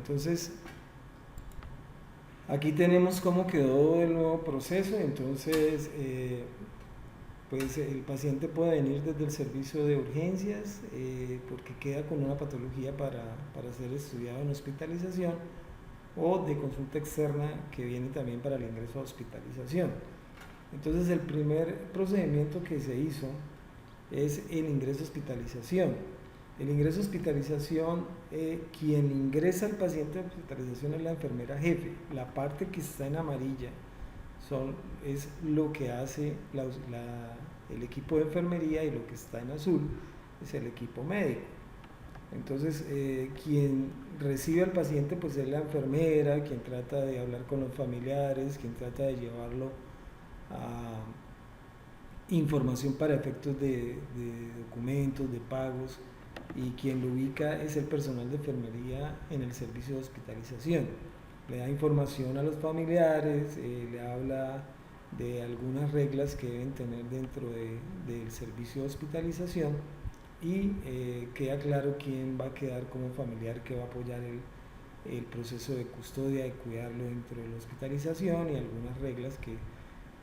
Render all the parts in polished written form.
entonces aquí tenemos cómo quedó el nuevo proceso. Entonces, pues el paciente puede venir desde el servicio de urgencias porque queda con una patología para ser estudiado en hospitalización, o de consulta externa que viene también para el ingreso a hospitalización. Entonces el primer procedimiento que se hizo es el ingreso a hospitalización. El ingreso a hospitalización, quien ingresa al paciente a hospitalización es la enfermera jefe. La parte que está en amarilla es lo que hace el equipo de enfermería, y lo que está en azul es el equipo médico. Entonces, quien recibe al paciente pues es la enfermera, quien trata de hablar con los familiares, quien trata de llevarlo a información para efectos de documentos, de pagos, y quien lo ubica es el personal de enfermería en el servicio de hospitalización. Le da información a los familiares, le habla de algunas reglas que deben tener dentro del servicio de hospitalización, y queda claro quién va a quedar como familiar que va a apoyar el proceso de custodia y cuidarlo dentro de la hospitalización, y algunas reglas que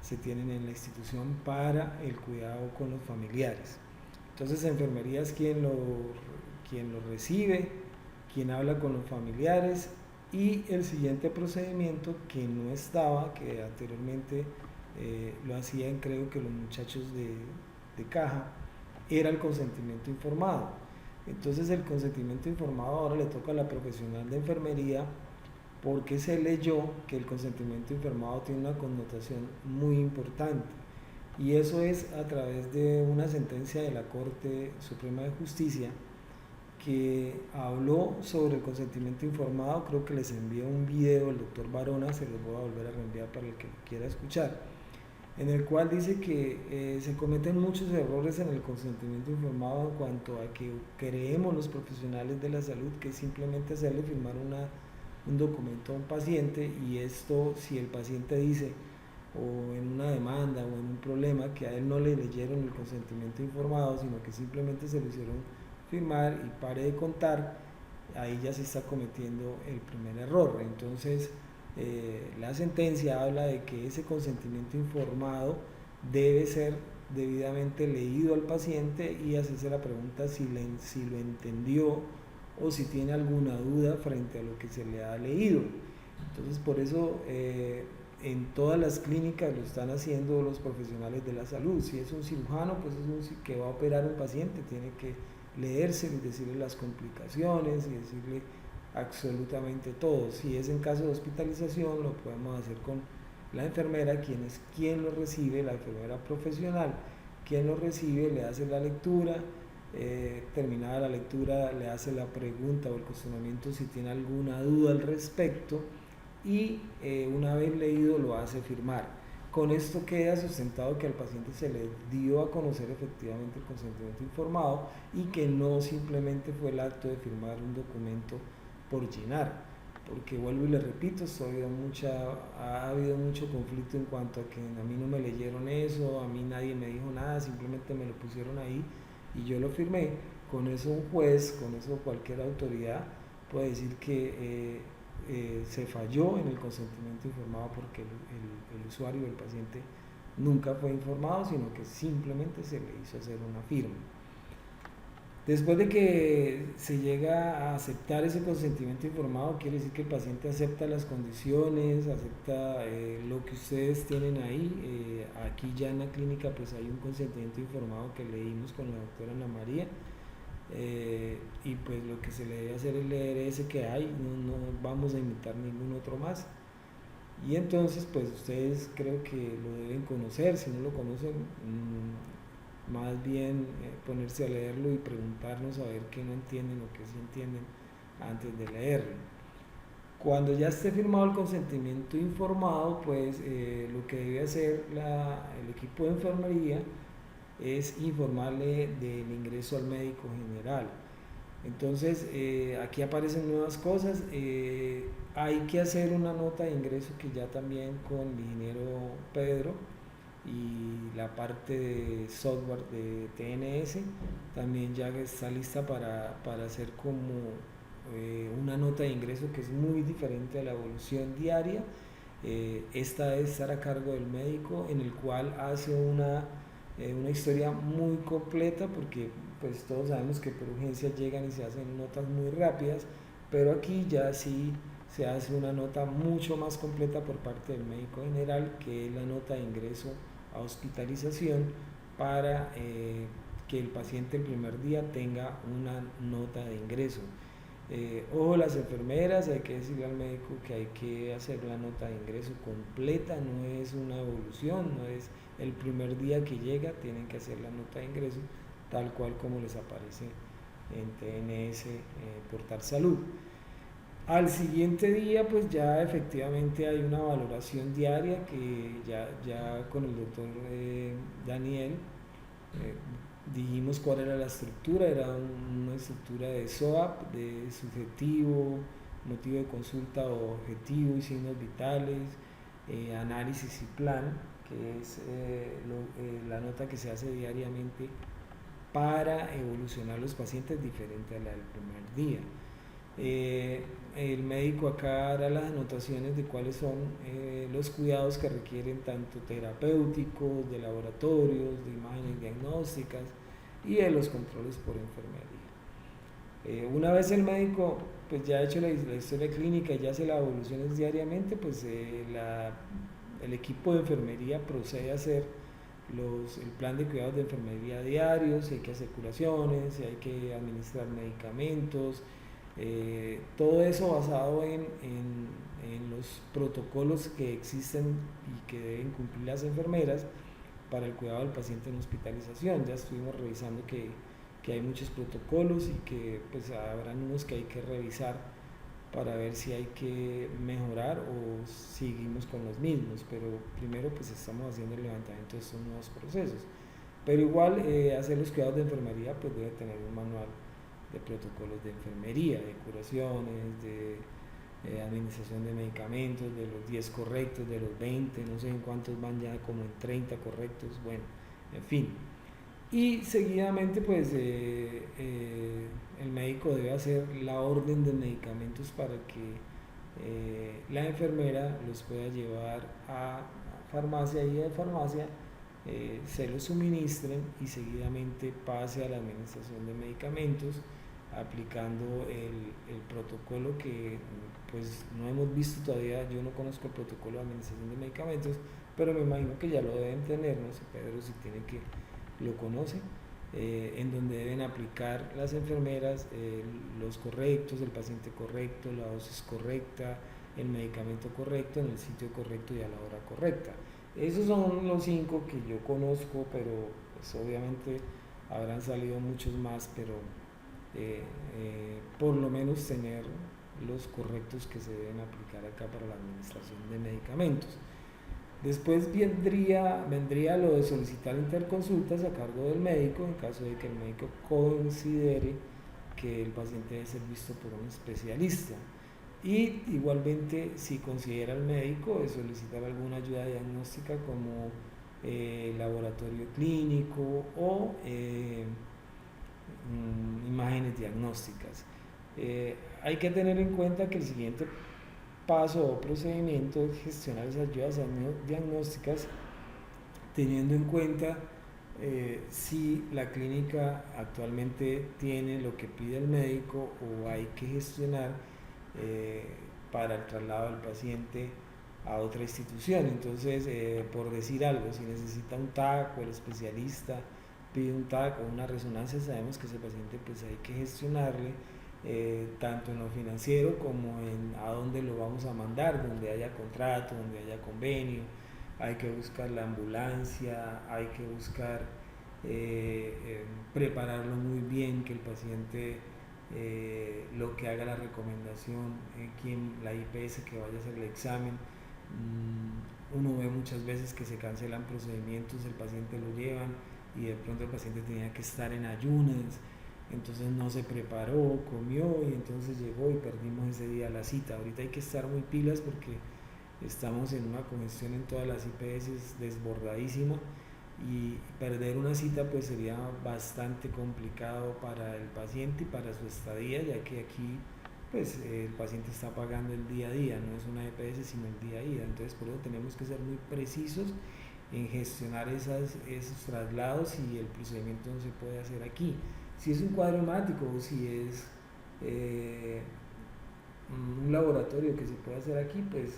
se tienen en la institución para el cuidado con los familiares. Entonces, enfermería es quien lo recibe, quien habla con los familiares, y el siguiente procedimiento que no estaba, que anteriormente lo hacían creo que los muchachos de caja, era el consentimiento informado. Entonces el consentimiento informado ahora le toca a la profesional de enfermería, porque se leyó que el consentimiento informado tiene una connotación muy importante, y eso es a través de una sentencia de la Corte Suprema de Justicia que habló sobre el consentimiento informado. Creo que les envié un video del doctor Barona, se los voy a volver a reenviar para el que lo quiera escuchar, en el cual dice que se cometen muchos errores en el consentimiento informado en cuanto a que creemos los profesionales de la salud que simplemente hacerle firmar un documento a un paciente, y esto, si el paciente dice, o en una demanda o en un problema, que a él no le leyeron el consentimiento informado, sino que simplemente se lo hicieron firmar y pare de contar, ahí ya se está cometiendo el primer error. Entonces, la sentencia habla de que ese consentimiento informado debe ser debidamente leído al paciente y hacerse la pregunta si lo entendió, o si tiene alguna duda frente a lo que se le ha leído. Entonces, por eso en todas las clínicas lo están haciendo los profesionales de la salud. Si es un cirujano, pues es que va a operar un paciente, tiene que leerse y decirle las complicaciones y decirle absolutamente todo. Si es en caso de hospitalización, lo podemos hacer con la enfermera, quien lo recibe, la enfermera profesional, quien lo recibe, le hace la lectura, terminada la lectura le hace la pregunta o el cuestionamiento si tiene alguna duda al respecto, y una vez leído lo hace firmar. Con esto queda sustentado que al paciente se le dio a conocer efectivamente el consentimiento informado, y que no simplemente fue el acto de firmar un documento por llenar, porque vuelvo y le repito, ha habido mucho conflicto en cuanto a que a mí no me leyeron eso, a mí nadie me dijo nada, simplemente me lo pusieron ahí y yo lo firmé. Con eso un juez, con eso cualquier autoridad puede decir que se falló en el consentimiento informado, porque el usuario, el paciente, nunca fue informado, sino que simplemente se le hizo hacer una firma. Después de que se llega a aceptar ese consentimiento informado, quiere decir que el paciente acepta las condiciones, acepta lo que ustedes tienen ahí. Aquí ya en la clínica pues hay un consentimiento informado que leímos con la doctora Ana María, y pues lo que se le debe hacer es leer ese que hay, no vamos a imitar ningún otro más. Y entonces pues ustedes creo que lo deben conocer. Si no lo conocen, más bien ponerse a leerlo y preguntarnos a ver qué no entienden o qué sí entienden antes de leerlo. Cuando ya esté firmado el consentimiento informado, pues lo que debe hacer el equipo de enfermería es informarle del ingreso al médico general. Entonces, aquí aparecen nuevas cosas. Hay que hacer una nota de ingreso que ya también con el ingeniero Pedro, y la parte de software de TNS también ya está lista para hacer como una nota de ingreso que es muy diferente a la evolución diaria. Esta debe estar a cargo del médico, en el cual hace una historia muy completa, porque pues todos sabemos que por urgencias llegan y se hacen notas muy rápidas, pero aquí ya sí se hace una nota mucho más completa por parte del médico general, que es la nota de ingreso a hospitalización, para que el paciente el primer día tenga una nota de ingreso. Ojo, las enfermeras, hay que decirle al médico que hay que hacer la nota de ingreso completa, no es una evolución, no es el primer día que llega, tienen que hacer la nota de ingreso tal cual como les aparece en TNS Portal Salud. Al siguiente día, pues ya efectivamente hay una valoración diaria que ya con el doctor Daniel eh, dijimos cuál era la estructura. Era una estructura de SOAP, de subjetivo, motivo de consulta o objetivo y signos vitales, análisis y plan, que es la nota que se hace diariamente para evolucionar los pacientes, diferente a la del primer día. El médico acá hará las anotaciones de cuáles son los cuidados que requieren, tanto terapéuticos, de laboratorios, de imágenes diagnósticas y de los controles por enfermería. Una vez el médico pues ya ha hecho la historia clínica y ya hace las evoluciones diariamente, pues el equipo de enfermería procede a hacer el plan de cuidados de enfermería diarios, si hay que hacer curaciones, si hay que administrar medicamentos, todo eso basado en los protocolos que existen y que deben cumplir las enfermeras para el cuidado del paciente en hospitalización. Ya estuvimos revisando que hay muchos protocolos y que pues habrán unos que hay que revisar para ver si hay que mejorar o seguimos con los mismos, pero primero pues estamos haciendo el levantamiento de estos nuevos procesos. Pero igual hacer los cuidados de enfermería pues debe tener un manual de protocolos de enfermería, de curaciones, de administración de medicamentos, de los 10 correctos, de los 20, no sé en cuántos van ya, como en 30 correctos, bueno, en fin. Y seguidamente pues el médico debe hacer la orden de medicamentos para que la enfermera los pueda llevar a farmacia, y de farmacia se los suministren y seguidamente pase a la administración de medicamentos, aplicando el protocolo que pues no hemos visto todavía. Yo no conozco el protocolo de administración de medicamentos, pero me imagino que ya lo deben tener, no sé Pedro si tiene que lo conoce, en donde deben aplicar las enfermeras los correctos, el paciente correcto, la dosis correcta, el medicamento correcto, en el sitio correcto y a la hora correcta. Esos son los 5 que yo conozco, pero pues obviamente habrán salido muchos más, pero por lo menos tener los correctos que se deben aplicar acá para la administración de medicamentos. Después vendría lo de solicitar interconsultas a cargo del médico, en caso de que el médico considere que el paciente debe ser visto por un especialista. Y igualmente, si considera el médico, de solicitar alguna ayuda diagnóstica como laboratorio clínico o imágenes diagnósticas. Hay que tener en cuenta que el siguiente paso o procedimiento es gestionar esas ayudas diagnósticas, teniendo en cuenta si la clínica actualmente tiene lo que pide el médico o hay que gestionar para el traslado del paciente a otra institución. Entonces, por decir algo, si necesita un TAC o el especialista pide un TAC o una resonancia, sabemos que ese paciente pues hay que gestionarle tanto en lo financiero como en a dónde lo vamos a mandar, donde haya contrato, donde haya convenio. Hay que buscar la ambulancia, hay que buscar prepararlo muy bien, que el paciente lo que haga la recomendación, la IPS que vaya a hacer el examen. Uno ve muchas veces que se cancelan procedimientos, el paciente lo llevan y de pronto el paciente tenía que estar en ayunas, entonces no se preparó, comió y entonces llegó y perdimos ese día la cita. Ahorita hay que estar muy pilas porque estamos en una congestión en todas las IPS desbordadísima, y perder una cita pues sería bastante complicado para el paciente y para su estadía, ya que aquí pues el paciente está pagando el día a día, no es una EPS sino el día a día. Entonces por eso tenemos que ser muy precisos en gestionar esos traslados y el procedimiento no se puede hacer aquí. Si es un cuadro hemático o si es eh, un laboratorio que se puede hacer aquí, pues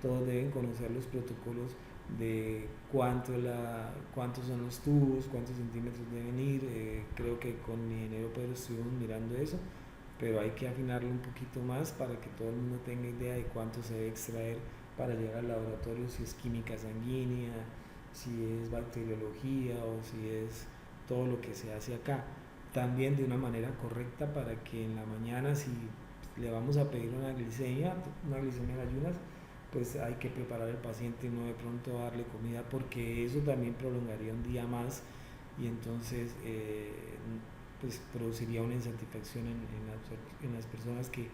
todos deben conocer los protocolos de cuántos son los tubos, cuántos centímetros deben ir. Creo que con mi ingeniero Pedro estuvimos mirando eso, pero hay que afinarlo un poquito más para que todo el mundo tenga idea de cuánto se debe extraer para llegar al laboratorio, si es química sanguínea, si es bacteriología o si es todo lo que se hace acá. También de una manera correcta para que en la mañana, si le vamos a pedir una glicemia en ayunas, pues hay que preparar al paciente y no de pronto darle comida, porque eso también prolongaría un día más y entonces pues produciría una insatisfacción en las personas que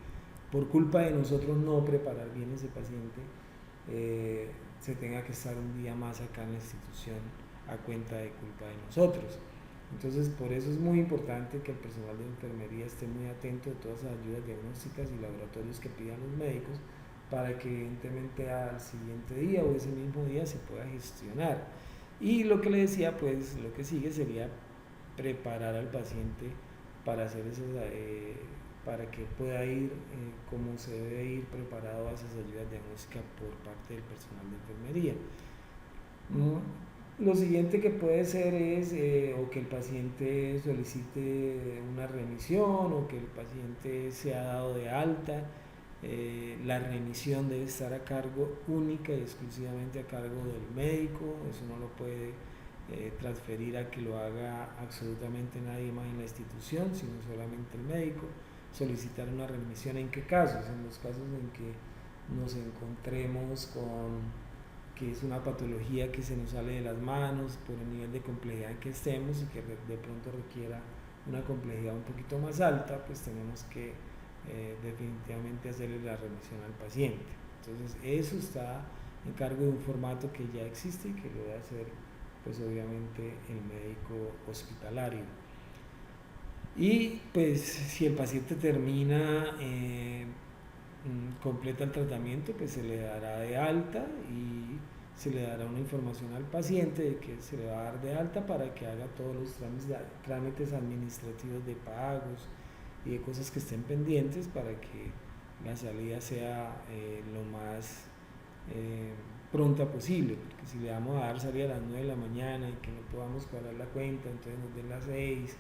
por culpa de nosotros no preparar bien ese paciente se tenga que estar un día más acá en la institución a cuenta de culpa de nosotros. Entonces, por eso es muy importante que el personal de enfermería esté muy atento de todas las ayudas diagnósticas y laboratorios que pidan los médicos para que evidentemente al siguiente día o ese mismo día se pueda gestionar. Y lo que le decía, pues lo que sigue sería preparar al paciente para hacer para que pueda ir como se debe ir preparado a esas ayudas diagnósticas por parte del personal de enfermería. Lo siguiente que puede ser es o que el paciente solicite una remisión o que el paciente sea dado de alta. La remisión debe estar a cargo única y exclusivamente a cargo del médico, eso no lo puede transferir a que lo haga absolutamente nadie más en la institución, sino solamente el médico. Solicitar una remisión, ¿en qué casos? En los casos en que nos encontremos con que es una patología que se nos sale de las manos por el nivel de complejidad en que estemos y que de pronto requiera una complejidad un poquito más alta, pues tenemos que definitivamente hacerle la remisión al paciente. Entonces eso está en cargo de un formato que ya existe y que lo debe hacer pues obviamente el médico hospitalario. Y pues si el paciente termina, completa el tratamiento, pues se le dará de alta y se le dará una información al paciente de que se le va a dar de alta para que haga todos los trámites administrativos de pagos y de cosas que estén pendientes para que la salida sea lo más pronta posible, porque si le vamos a dar salida a las 9 de la mañana y que no podamos cuadrar la cuenta, entonces nos den las 6,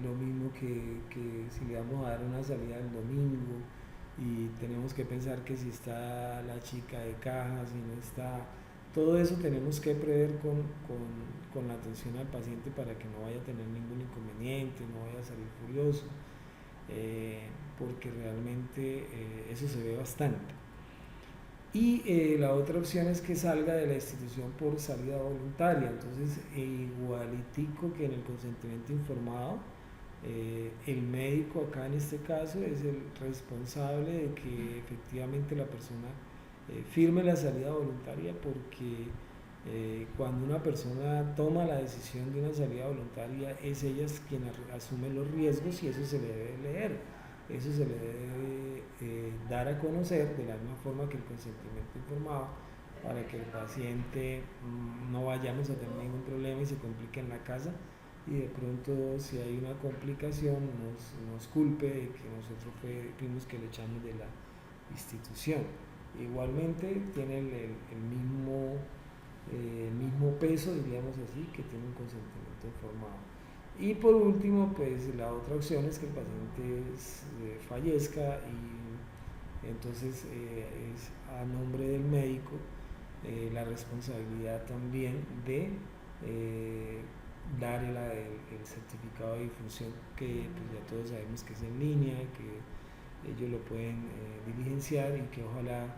lo mismo que si le vamos a dar una salida el domingo y tenemos que pensar que si está la chica de caja, si no está, todo eso tenemos que prever con la atención al paciente para que no vaya a tener ningún inconveniente, no vaya a salir furioso, porque realmente eso se ve bastante. Y la otra opción es que salga de la institución por salida voluntaria, entonces igualitico que en el consentimiento informado, el médico acá en este caso es el responsable de que efectivamente la persona firme la salida voluntaria, porque cuando una persona toma la decisión de una salida voluntaria es ella quien asume los riesgos y eso se le debe leer. Eso se le debe dar a conocer de la misma forma que el consentimiento informado para que el paciente no vayamos a tener ningún problema y se complique en la casa y de pronto si hay una complicación nos culpe de que nosotros fuimos que le echamos de la institución. Igualmente tiene el mismo peso, diríamos así, que tiene un consentimiento informado. Y por último, pues la otra opción es que el paciente fallezca y entonces es a nombre del médico la responsabilidad también de dar el certificado de difunción, que pues ya todos sabemos que es en línea, que ellos lo pueden diligenciar y que ojalá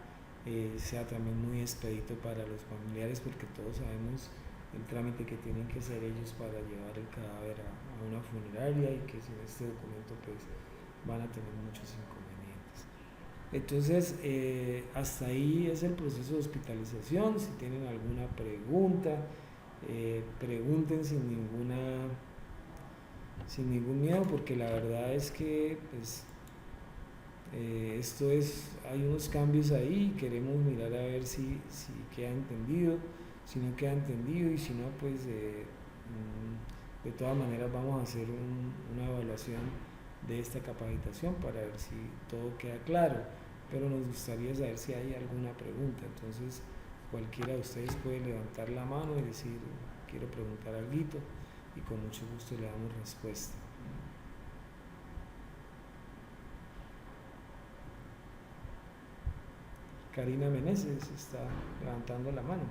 sea también muy expedito para los familiares, porque todos sabemos el trámite que tienen que hacer ellos para llevar el cadáver a una funeraria y que sin este documento pues van a tener muchos inconvenientes. Entonces hasta ahí es el proceso de hospitalización. Si tienen alguna pregunta, pregunten sin ningún miedo, porque la verdad es que pues Hay unos cambios ahí y queremos mirar a ver si queda entendido, si no queda entendido y si no, pues de todas maneras vamos a hacer una evaluación de esta capacitación para ver si todo queda claro, pero nos gustaría saber si hay alguna pregunta. Entonces cualquiera de ustedes puede levantar la mano y decir quiero preguntar algo y con mucho gusto le damos respuesta. Karina Meneses está levantando la mano.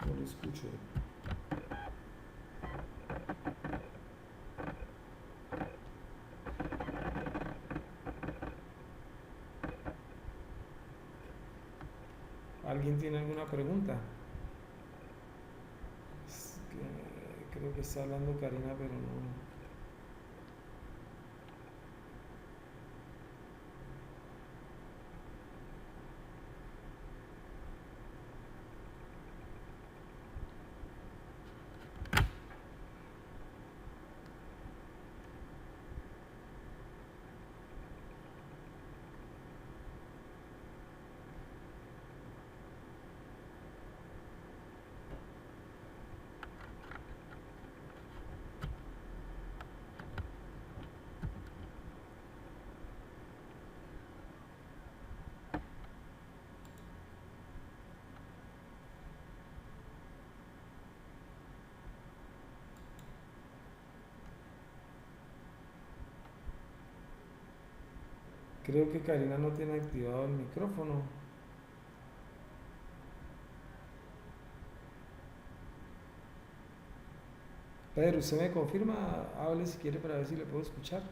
No lo escucho. ¿Alguien tiene alguna pregunta? Creo que está hablando Karina, pero no. Creo que Karina no tiene activado el micrófono. Pedro, ¿usted me confirma? Hable si quiere para ver si le puedo escuchar.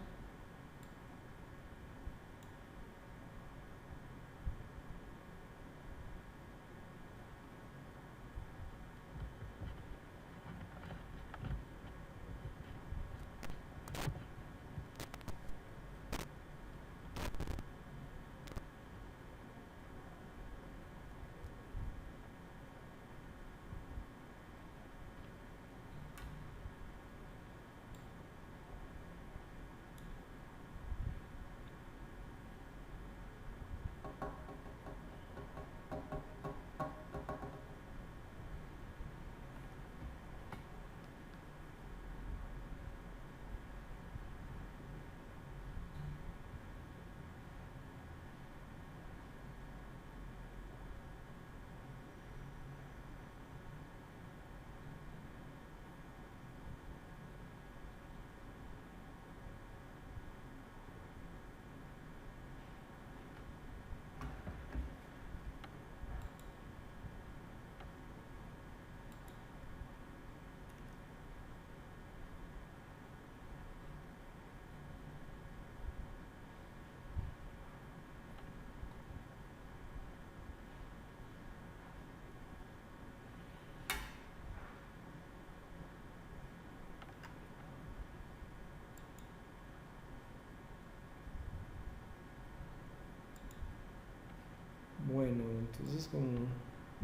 Bueno, entonces como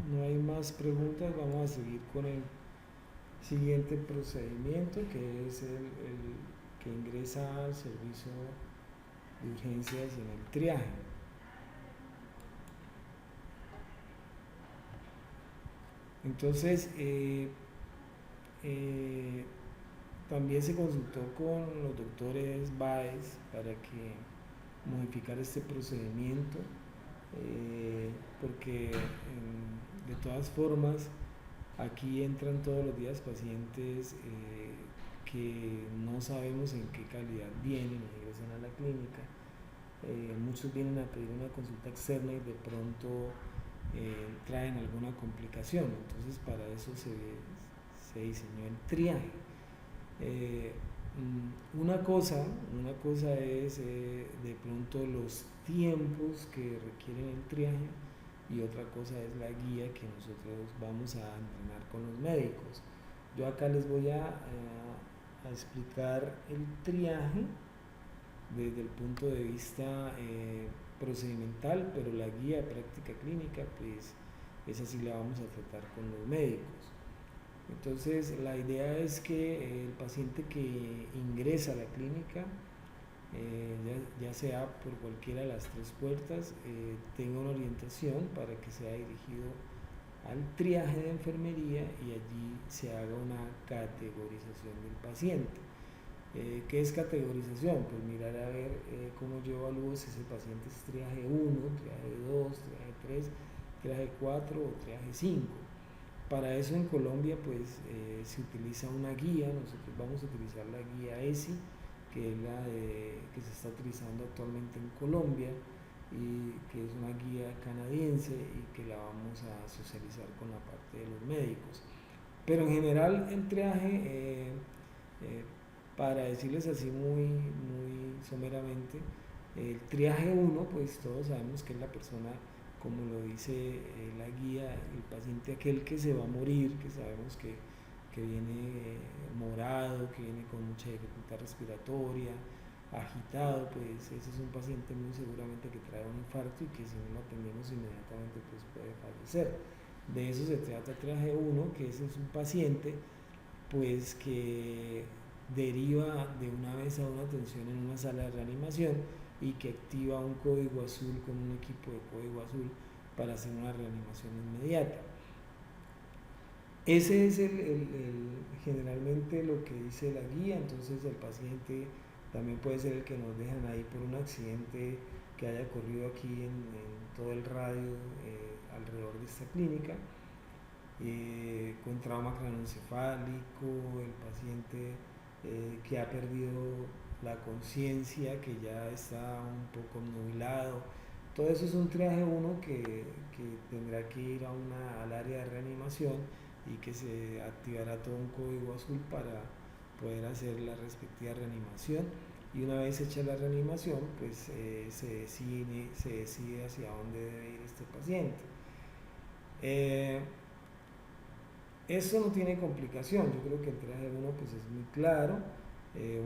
no hay más preguntas, vamos a seguir con el siguiente procedimiento, que es el que ingresa al servicio de urgencias en el triaje. Entonces, también se consultó con los doctores Baez para que modificara este procedimiento, porque de todas formas aquí entran todos los días pacientes que no sabemos en qué calidad vienen, ingresan a la clínica. Muchos vienen a pedir una consulta externa y de pronto traen alguna complicación, entonces para eso se diseñó el triaje. Una cosa es de pronto los tiempos que requieren el triaje y otra cosa es la guía que nosotros vamos a entrenar con los médicos. Yo acá les voy a explicar el triaje desde el punto de vista procedimental, pero la guía de práctica clínica, pues esa sí la vamos a tratar con los médicos. Entonces, la idea es que el paciente que ingresa a la clínica, ya sea por cualquiera de las tres puertas, tenga una orientación para que sea dirigido al triaje de enfermería y allí se haga una categorización del paciente. ¿Qué es categorización? Pues mirar a ver cómo yo evalúo si ese paciente es triaje 1, triaje 2, triaje 3, triaje 4 o triaje 5. Para eso en Colombia pues se utiliza una guía, nosotros vamos a utilizar la guía ESI, que es la que se está utilizando actualmente en Colombia y que es una guía canadiense y que la vamos a socializar con la parte de los médicos. Pero en general el triaje, para decirles así muy someramente, el triaje 1, pues todos sabemos que es la persona, como lo dice la guía, el paciente aquel que se va a morir, que sabemos que viene morado, que viene con mucha dificultad respiratoria, agitado, pues ese es un paciente muy seguramente que trae un infarto y que si no lo atendemos inmediatamente pues puede fallecer. De eso se trata triaje 1, que ese es un paciente pues que deriva de una vez a una atención en una sala de reanimación y que activa un código azul con un equipo de código azul para hacer una reanimación inmediata. Ese es generalmente lo que dice la guía. Entonces el paciente también puede ser el que nos dejan ahí por un accidente que haya ocurrido aquí en todo el radio alrededor de esta clínica, con trauma craneoencefálico, el paciente que ha perdido la conciencia, que ya está un poco nublado. Todo eso es un triaje 1 que tendrá que ir al área de reanimación y que se activará todo un código azul para poder hacer la respectiva reanimación. Y una vez hecha la reanimación, pues se decide hacia dónde debe ir este paciente. Eso no tiene complicación, yo creo que el triaje 1 pues es muy claro.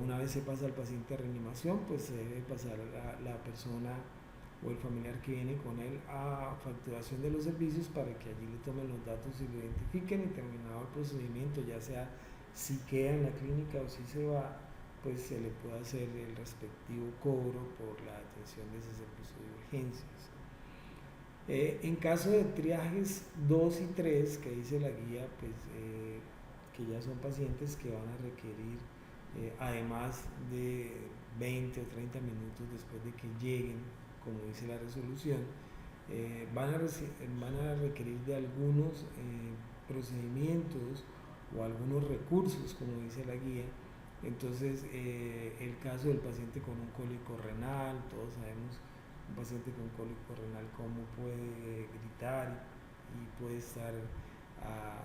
Una vez se pasa al paciente a reanimación, pues se debe pasar a la persona o el familiar que viene con él a facturación de los servicios para que allí le tomen los datos y lo identifiquen, y terminado el procedimiento, ya sea si queda en la clínica o si se va, pues se le puede hacer el respectivo cobro por la atención de ese servicio de urgencias. En caso de triajes 2 y 3, que dice la guía, pues que ya son pacientes que van a requerir, además de 20 o 30 minutos después de que lleguen, como dice la resolución, van a requerir de algunos procedimientos o algunos recursos, como dice la guía. Entonces, el caso del paciente con un cólico renal, todos sabemos un paciente con cólico renal cómo puede gritar y puede estar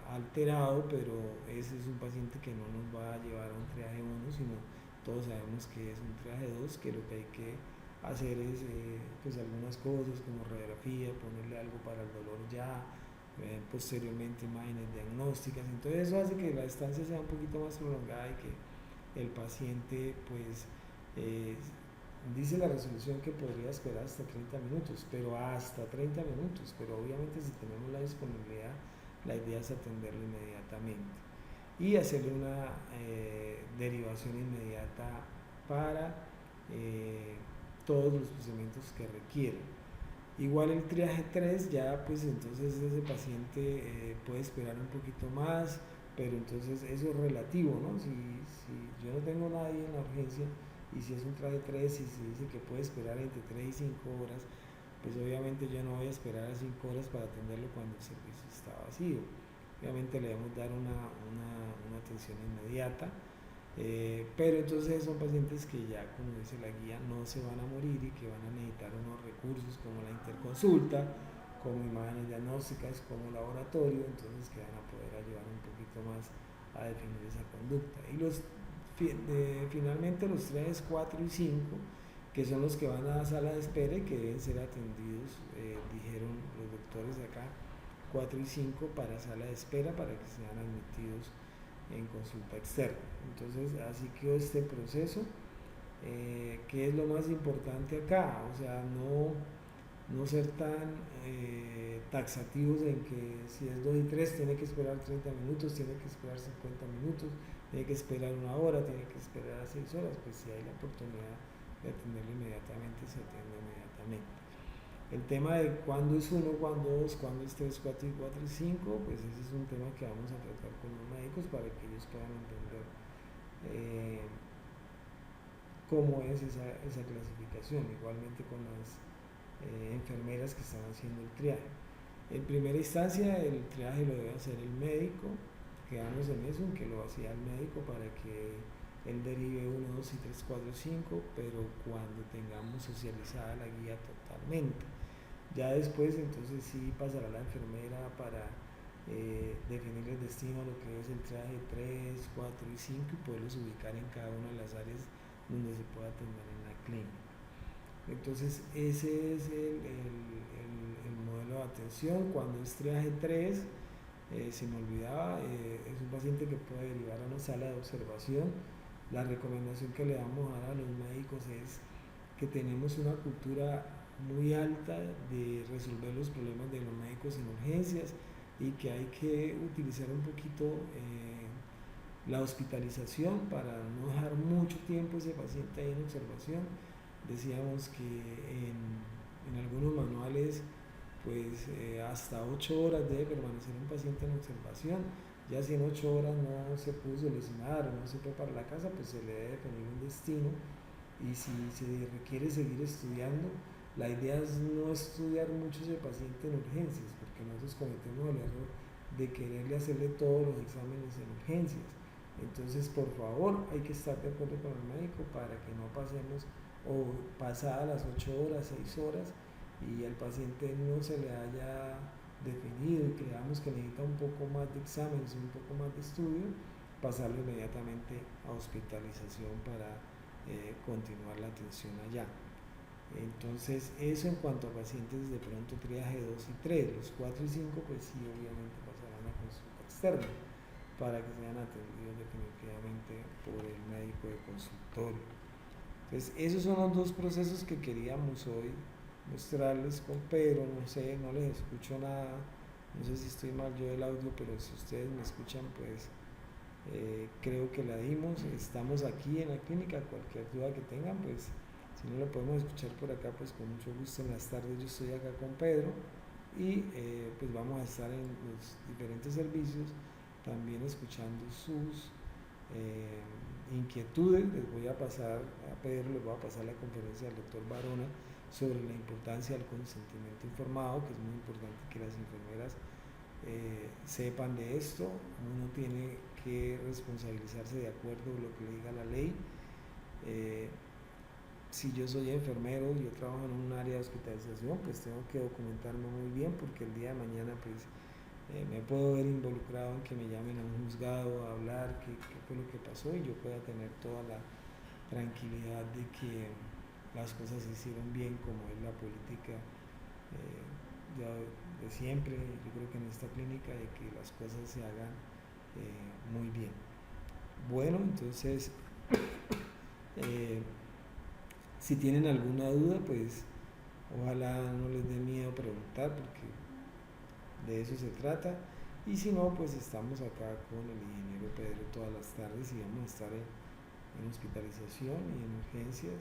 alterado, pero ese es un paciente que no nos va a llevar a un triaje 1, sino todos sabemos que es un triaje 2, que lo que hay que hacer es pues algunas cosas como radiografía, ponerle algo para el dolor ya, posteriormente imágenes diagnósticas. Entonces eso hace que la estancia sea un poquito más prolongada y que el paciente pues dice la resolución que podría esperar hasta 30 minutos, pero hasta 30 minutos, pero obviamente si tenemos la disponibilidad, la idea es atenderlo inmediatamente y hacerle una derivación inmediata para todos los procedimientos que requieran. Igual el triaje 3, ya pues entonces ese paciente puede esperar un poquito más, pero entonces eso es relativo, ¿no? Si yo no tengo nadie en la urgencia y si es un triaje 3 y se dice que puede esperar entre 3 y 5 horas, pues obviamente yo no voy a esperar a 5 horas para atenderlo cuando el servicio está vacío. Obviamente le debemos dar una atención inmediata, pero entonces son pacientes que ya, como dice la guía, no se van a morir y que van a necesitar unos recursos como la interconsulta, como imágenes diagnósticas, como laboratorio, entonces que van a poder ayudar un poquito más a definir esa conducta. Y finalmente los 3, 4 y 5 que son los que van a la sala de espera y que deben ser atendidos, dijeron los doctores de acá, 4 y 5 para sala de espera para que sean admitidos en consulta externa. Entonces, así quedó este proceso. ¿Qué es lo más importante acá? O sea, no ser tan taxativos en que si es 2 y 3 tiene que esperar 30 minutos, tiene que esperar 50 minutos, tiene que esperar 1 hora, tiene que esperar 6 horas, pues si hay la oportunidad de atenderlo inmediatamente, se atiende inmediatamente. El tema de cuándo es 1, cuándo 2, cuándo es 3, 4 y 4 y 5, pues ese es un tema que vamos a tratar con los médicos para que ellos puedan entender cómo es esa clasificación, igualmente con las enfermeras que están haciendo el triaje. En primera instancia, el triaje lo debe hacer el médico, quedamos en eso, en que lo hacía el médico para que él derive 1, 2 y 3, 4, 5, pero cuando tengamos socializada la guía totalmente. Ya después, entonces sí pasará la enfermera para definir el destino a lo que es el triaje 3, 4 y 5 y poderlos ubicar en cada una de las áreas donde se pueda atender en la clínica. Entonces ese es el modelo de atención. Cuando es triaje 3, se me olvidaba, es un paciente que puede derivar a una sala de observación. La recomendación que le damos a los médicos es que tenemos una cultura muy alta de resolver los problemas de los médicos en urgencias y que hay que utilizar un poquito la hospitalización para no dejar mucho tiempo ese paciente ahí en observación. Decíamos que en algunos manuales pues hasta 8 horas debe permanecer un paciente en observación. Ya si en 8 horas no se pudo solucionar o no se fue para la casa, pues se le debe definir un destino. Y si se requiere seguir estudiando, la idea es no estudiar mucho ese paciente en urgencias, porque nosotros cometemos el error de quererle hacerle todos los exámenes en urgencias. Entonces, por favor, hay que estar de acuerdo con el médico para que no pasemos o pasadas las 8 horas, 6 horas y al paciente no se le haya definido y creamos que necesita un poco más de exámenes, un poco más de estudio, pasarlo inmediatamente a hospitalización para continuar la atención allá. Entonces, eso en cuanto a pacientes de pronto triaje 2 y 3, los 4 y 5 pues sí obviamente pasarán a consulta externa para que sean atendidos definitivamente por el médico de consultorio. Entonces, esos son los dos procesos que queríamos hoy mostrarles con Pedro. No sé, no les escucho nada, no sé si estoy mal yo del audio, pero si ustedes me escuchan, pues creo que la dimos. Estamos aquí en la clínica, cualquier duda que tengan, pues si no lo podemos escuchar por acá, pues con mucho gusto en las tardes yo estoy acá con Pedro y pues vamos a estar en los diferentes servicios también escuchando sus inquietudes. Les voy a pasar a Pedro, les voy a pasar la conferencia del doctor Barona sobre la importancia del consentimiento informado, que es muy importante que las enfermeras sepan de esto. Uno tiene que responsabilizarse de acuerdo a lo que le diga la ley. Si yo soy enfermero, yo trabajo en un área de hospitalización, pues tengo que documentarme muy bien porque el día de mañana pues me puedo ver involucrado en que me llamen a un juzgado a hablar qué fue lo que pasó y yo pueda tener toda la tranquilidad de que las cosas se hicieron bien, como es la política ya de siempre. Yo creo que en esta clínica de que las cosas se hagan muy bien. Bueno, entonces si tienen alguna duda, pues ojalá no les dé miedo preguntar, porque de eso se trata. Y si no, pues estamos acá con el ingeniero Pedro todas las tardes y vamos a estar en hospitalización y en urgencias.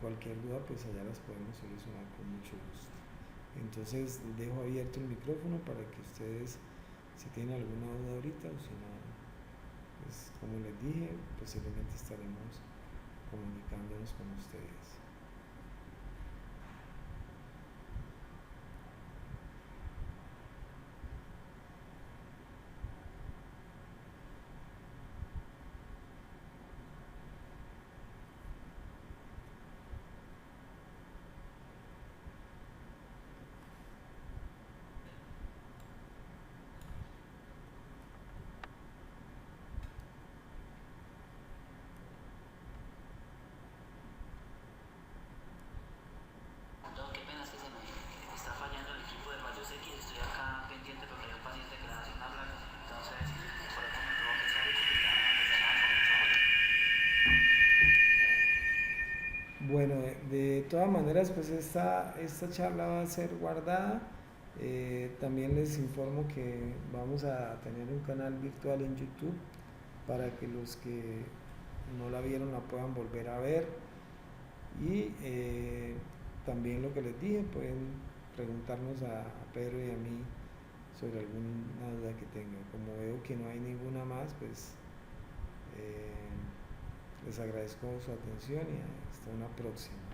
Cualquier duda, pues allá las podemos solucionar con mucho gusto. Entonces dejo abierto el micrófono para que ustedes, si tienen alguna duda ahorita o si no, pues como les dije, posiblemente estaremos comunicándonos con ustedes. todas maneras, pues esta charla va a ser guardada. También les informo que vamos a tener un canal virtual en YouTube para que los que no la vieron la puedan volver a ver. Y también lo que les dije, pueden preguntarnos a Pedro y a mí sobre alguna duda que tengan. Como veo que no hay ninguna más, pues les agradezco su atención y hasta una próxima.